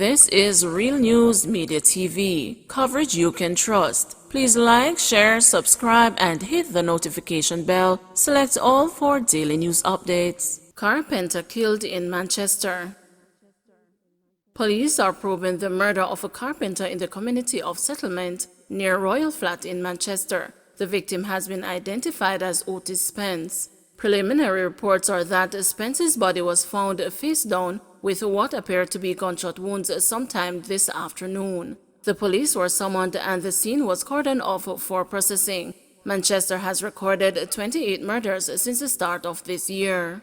This is Real News Media TV, coverage you can trust. Please like, share, subscribe, and hit the notification bell. Select all for daily news updates. Carpenter killed in Manchester. Police are probing the murder of a carpenter in the community of Settlement near Royal Flat in Manchester. The victim has been identified as Otis Spence. Preliminary reports are that Spence's body was found face down with what appeared to be gunshot wounds sometime this afternoon. The police were summoned and the scene was cordoned off for processing. Manchester has recorded 28 murders since the start of this year.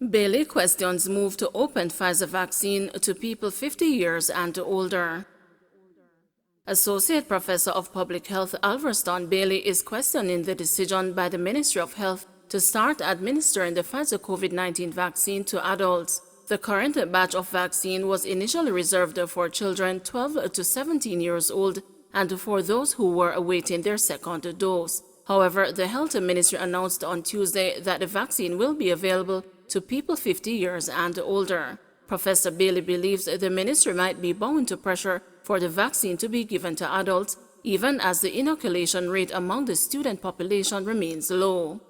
Bailey questions move to open Pfizer vaccine to people 50 years and older. Associate Professor of Public Health Alverston Bailey is questioning the decision by the Ministry of Health to start administering the Pfizer COVID-19 vaccine to adults. The current batch of vaccine was initially reserved for children 12 to 17 years old and for those who were awaiting their second dose. However, the Health Ministry announced on Tuesday that the vaccine will be available to people 50 years and older. Professor Bailey believes the ministry might be bound to pressure for the vaccine to be given to adults, even as the inoculation rate among the student population remains low.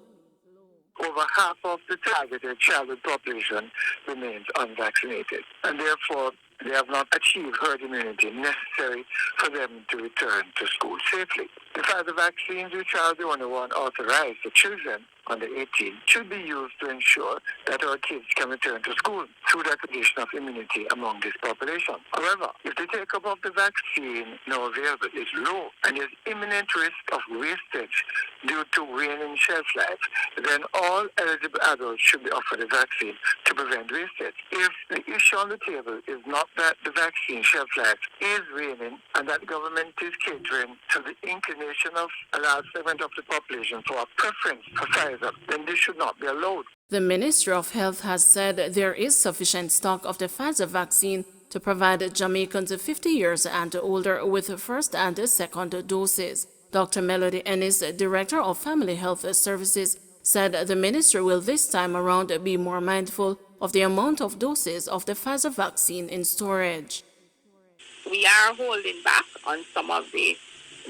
Over half of the targeted childhood population remains unvaccinated, and therefore they have not achieved herd immunity necessary for them to return to school safely. The Pfizer vaccines, which are the only one authorized for children under 18, should be used to ensure that our kids can return to school through the acquisition of immunity among this population. However, if the take-up of the vaccine now available is low and there's imminent risk of wastage due to waning shelf life, then all eligible adults should be offered a vaccine to prevent wastage. If the issue on the table is not that the vaccine shelf life is waning and that government is catering to the inclination of a large segment of the population for a preference for Pfizer, then this should not be allowed. The Ministry of Health has said there is sufficient stock of the Pfizer vaccine to provide Jamaicans 50 years and older with first and second doses. Dr. Melody Ennis, Director of Family Health Services, said the ministry will this time around be more mindful of the amount of doses of the Pfizer vaccine in storage. We are holding back on some of the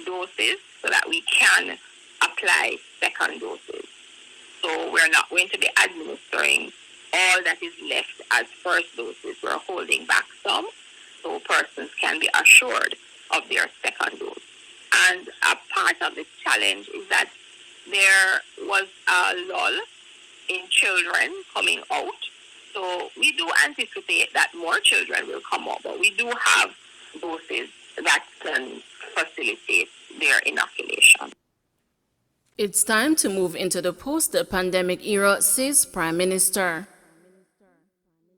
doses so that we can apply second doses. So we're not going to be administering all that is left as first doses. We're holding back some so persons can be assured of their second dose. And a part of the challenge is that there was a lull in children coming out. So we do anticipate that more children will come out, but we do have doses that can facilitate their inoculation. It's time to move into the post-pandemic era, says Prime Minister.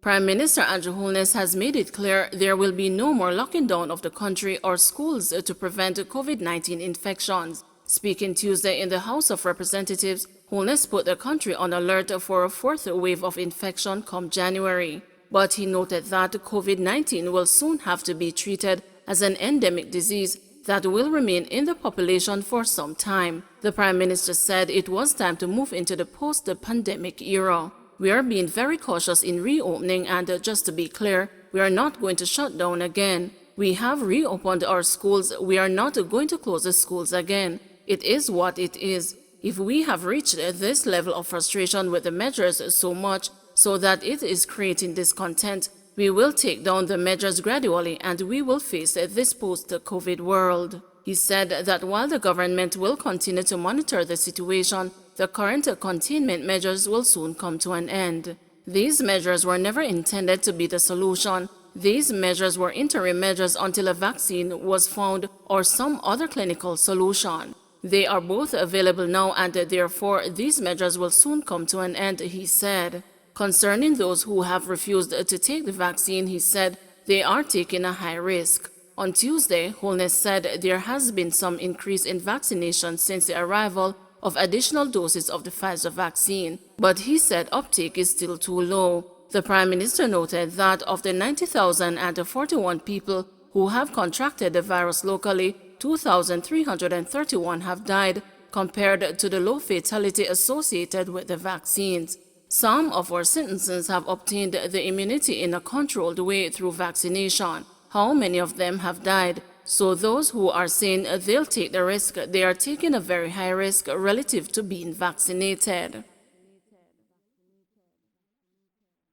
Prime Minister Andrew Holness has made it clear there will be no more locking down of the country or schools to prevent COVID-19 infections. Speaking Tuesday in the House of Representatives, Holness put the country on alert for a fourth wave of infection come January. But he noted that COVID-19 will soon have to be treated as an endemic disease that will remain in the population for some time. The Prime Minister said it was time to move into the post-pandemic era. We are being very cautious in reopening, and just to be clear, we are not going to shut down again. We have reopened our schools. We are not going to close the schools again. It is what it is. If we have reached this level of frustration with the measures so much so that it is creating discontent, we will take down the measures gradually and we will face this post-COVID world. He said that while the government will continue to monitor the situation, the current containment measures will soon come to an end. These measures were never intended to be the solution. These measures were interim measures until a vaccine was found or some other clinical solution. They are both available now and therefore these measures will soon come to an end, he said. Concerning those who have refused to take the vaccine, he said they are taking a high risk. On Tuesday, Holness said there has been some increase in vaccination since the arrival of additional doses of the Pfizer vaccine, but he said uptake is still too low. The Prime Minister noted that of the 90,041 people who have contracted the virus locally, 2,331 have died, compared to the low fatality associated with the vaccines. Some of our citizens have obtained the immunity in a controlled way through vaccination. How many of them have died? So those who are saying they'll take the risk, they are taking a very high risk relative to being vaccinated.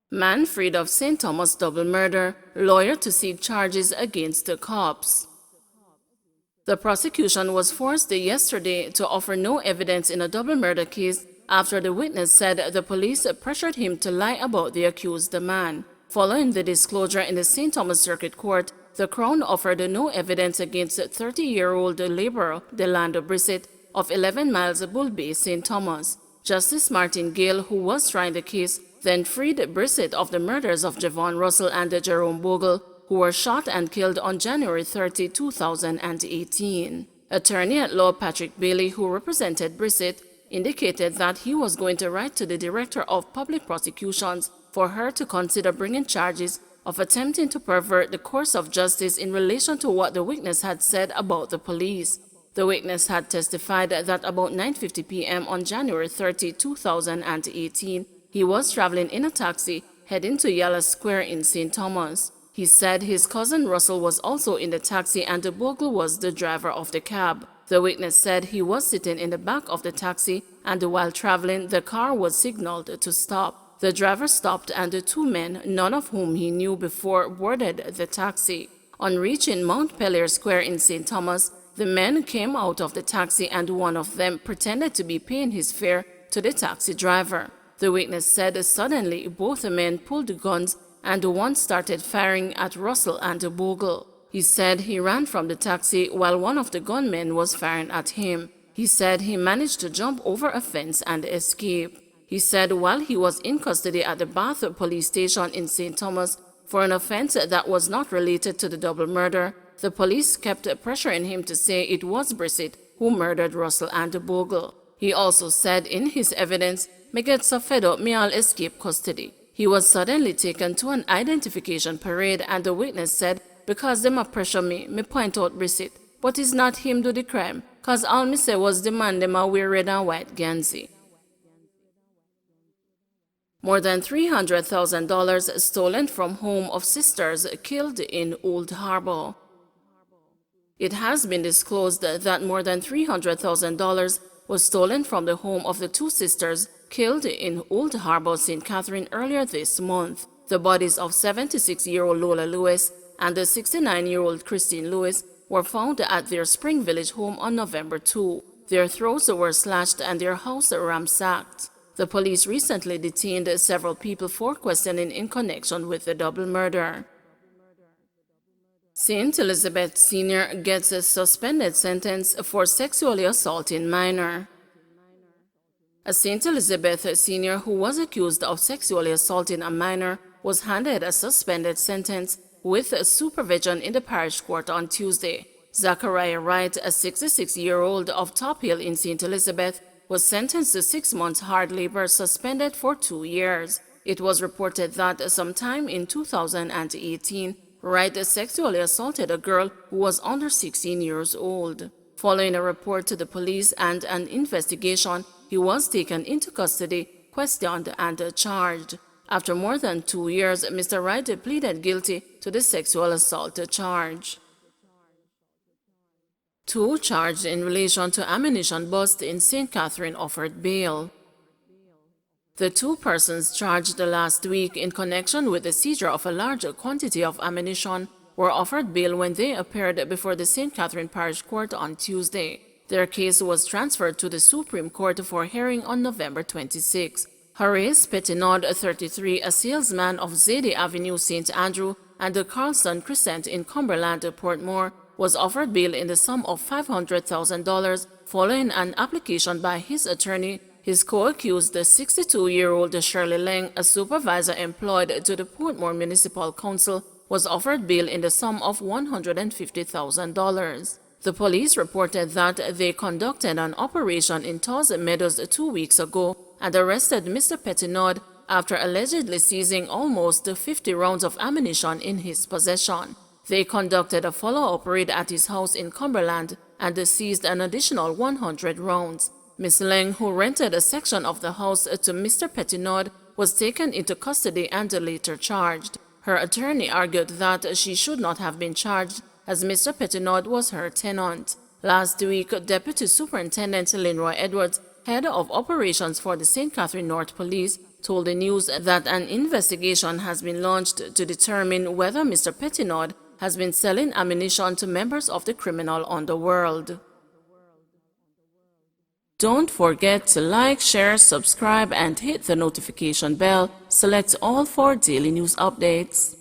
Man freed of St. Thomas double murder, lawyer to seek charges against the cops. The prosecution was forced yesterday to offer no evidence in a double murder case after the witness said the police pressured him to lie about the accused man. Following the disclosure in the St. Thomas Circuit Court, the Crown offered no evidence against 30-year-old laborer Delando Brissett of 11 Miles Bull Bay, St. Thomas. Justice Martin Gale, who was trying the case, then freed Brissett of the murders of Javon Russell and Jerome Bogle, who were shot and killed on January 30, 2018. Attorney-at-law Patrick Bailey, who represented Brissett, indicated that he was going to write to the Director of Public Prosecutions for her to consider bringing charges of attempting to pervert the course of justice in relation to what the witness had said about the police. The witness had testified that about 9:50 p.m. on January 30, 2018, he was traveling in a taxi heading to Yala Square in St. Thomas. He said his cousin Russell was also in the taxi and Bogle was the driver of the cab. The witness said he was sitting in the back of the taxi and while traveling, the car was signaled to stop. The driver stopped and the two men, none of whom he knew before, boarded the taxi. On reaching Mount Pelier Square in St. Thomas, the men came out of the taxi and one of them pretended to be paying his fare to the taxi driver. The witness said suddenly both men pulled guns and one started firing at Russell and Bogle. He said he ran from the taxi while one of the gunmen was firing at him. He said he managed to jump over a fence and escape. He said while he was in custody at the Bath police station in St. Thomas for an offense that was not related to the double murder, the police kept pressuring him to say it was Brissett who murdered Russell and Bogle. He also said in his evidence, "Me get so fed up, me all escape custody." He was suddenly taken to an identification parade and the witness said, "Because them a pressure me point out Brissett, but it's not him do the crime, cause all me say was the man them a wear red and white Gansey." More than $300,000 stolen from home of sisters killed in Old Harbor. It has been disclosed that more than $300,000 was stolen from the home of the two sisters killed in Old Harbor, St. Catherine earlier this month. The bodies of 76-year-old Lola Lewis and the 69-year-old Christine Lewis were found at their Spring Village home on November 2. Their throats were slashed and their house ransacked. The police recently detained several people for questioning in connection with the double murder. St. Elizabeth Sr. gets a suspended sentence for sexually assaulting minor. A St. Elizabeth Sr. who was accused of sexually assaulting a minor was handed a suspended sentence with supervision in the parish court on Tuesday. Zachariah Wright, a 66-year-old of Top Hill in St. Elizabeth, was sentenced to 6 months hard labor suspended for 2 years. It was reported that sometime in 2018, Wright sexually assaulted a girl who was under 16 years old. Following a report to the police and an investigation, he was taken into custody, questioned, and charged. After more than 2 years, Mr. Wright pleaded guilty to the sexual assault charge. 2 charged in relation to ammunition bust in St. Catherine offered bail. The 2 persons charged last week in connection with the seizure of a large quantity of ammunition were offered bail when they appeared before the St. Catherine Parish Court on Tuesday. Their case was transferred to the Supreme Court for hearing on November 26. Horace Petinaud, 33, a salesman of Zadie Avenue, St. Andrew, and the Carlson Crescent in Cumberland, Portmore, was offered bail in the sum of $500,000 following an application by his attorney. His co-accused, the 62-year-old Shirley Lang, a supervisor employed to the Portmore Municipal Council, was offered bail in the sum of $150,000. The police reported that they conducted an operation in Taws Meadows 2 weeks ago and arrested Mr. Petinaud after allegedly seizing almost 50 rounds of ammunition in his possession. They conducted a follow-up raid at his house in Cumberland and seized an additional 100 rounds. Ms. Lang, who rented a section of the house to Mr. Petinaud, was taken into custody and later charged. Her attorney argued that she should not have been charged as Mr. Petinaud was her tenant. Last week, Deputy Superintendent Linroy Edwards, head of operations for the St. Catherine North Police, told the news that an investigation has been launched to determine whether Mr. Petinaud has been selling ammunition to members of the criminal underworld. Don't forget to like, share, subscribe, and hit the notification bell. Select all for daily news updates.